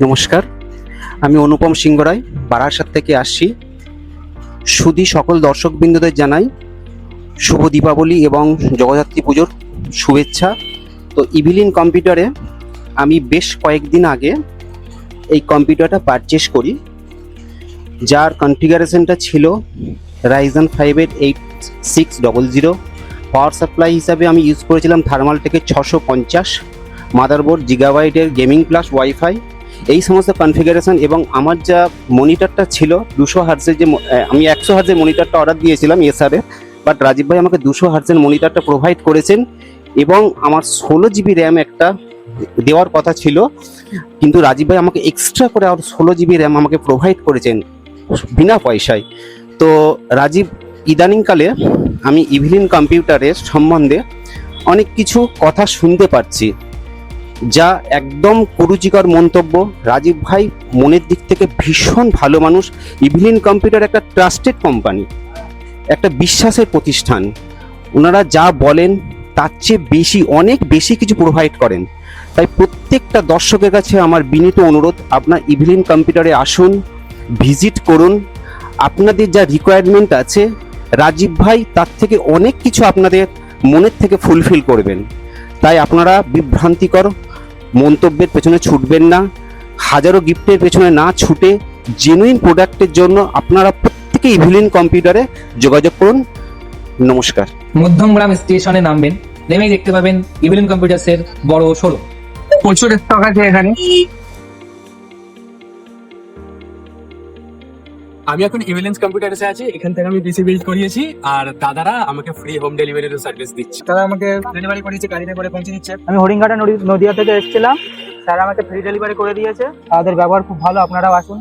নমস্কার, আমি অনুপম সিংহ রায় বারাসাত থেকে আসছি। সুধী সকল দর্শকবৃন্দদের জানাই শুভ দীপাবলি এবং জগদ্ধাত্রী পুজোর শুভেচ্ছা। তো ইভিলিন কম্পিউটারে আমি বেশ কয়েকদিন আগে এই কম্পিউটারটা পারচেস করি, যার কনফিগারেশনটা ছিল রাইজেন 5-এর 8600। পাওয়ার সাপ্লাই হিসাবে আমি ইউজ করেছিলাম থার্মালটেকের 650, মাদারবোর্ড জিগাবাইটের গেমিং প্লাস ওয়াইফাই, এই সমস্ত কনফিগারেশন। এবং আমার যা মনিটরটা ছিল 200 হার্জের, যে আমি 100 হার্জের মনিটরটা অর্ডার দিয়েছিলাম এসআরের, বাট রাজীব ভাই আমাকে 200 হার্জের মনিটরটা প্রোভাইড করেছেন। এবং আমার 16 জিবি র্যাম একটা দেওয়ার কথা ছিল, কিন্তু রাজীব ভাই আমাকে এক্সট্রা করে আর 16 জিবি র্যাম আমাকে প্রোভাইড করেছেন বিনা পয়সায়। তো রাজীব, ইদানিংকালে আমি ইভিলিন কম্পিউটারের সম্বন্ধে অনেক কিছু কথা শুনতে পাচ্ছি, যা একদম কুরুচিকর মন্তব্য। রাজীব ভাই মনের দিক থেকে ভীষণ ভালো মানুষ। ইভিলিন কম্পিউটার একটা ট্রাস্টেড কোম্পানি, একটা বিশ্বাসের প্রতিষ্ঠান। ওনারা যা বলেন তার চেয়ে বেশি, অনেক বেশি কিছু প্রোভাইড করেন। তাই প্রত্যেকটা দর্শকের কাছে আমার বিনীত অনুরোধ, আপনার ইভিলিন কম্পিউটারে আসুন, ভিজিট করুন। আপনাদের যা রিকোয়ারমেন্ট আছে রাজীব ভাই তার থেকে অনেক কিছু আপনাদের মনের থেকে ফুলফিল করবেন। তাই আপনারা বিভ্রান্তিকর মন্তব্যের পেছনে ছুটবেন না, হাজারো গিফটের পেছনে না ছুটে জেনুইন প্রোডাক্টের জন্য আপনারা প্রত্যেকে ইভিলিন কম্পিউটারে যোগাযোগ করুন। নমস্কার। মধ্যমগ্রাম স্টেশনে নামবেন, নেমেই দেখতে পাবেন ইভিলিন কম্পিউটার্সের বড় শোরুম। প্রচুর স্টক আছে এখানে। আমি এখন ইভিলেন্স কম্পিউটারসে আছি। এখান থেকে আমি পিসি বিল্ড করিয়েছি, আর দাদারা আমাকে ফ্রি হোম ডেলিভারির সার্ভিস দিচ্ছে। তারা আমাকে ডেলিভারি করেছে, গাড়িতে করে পৌঁছে দিচ্ছে। আমি হরিণঘাটা নদিয়া থেকে এসেছিলাম, তারা আমাকে ফ্রি ডেলিভারি করে দিয়েছে। তাদের ব্যবহার খুব ভালো, আপনারাও আসুন।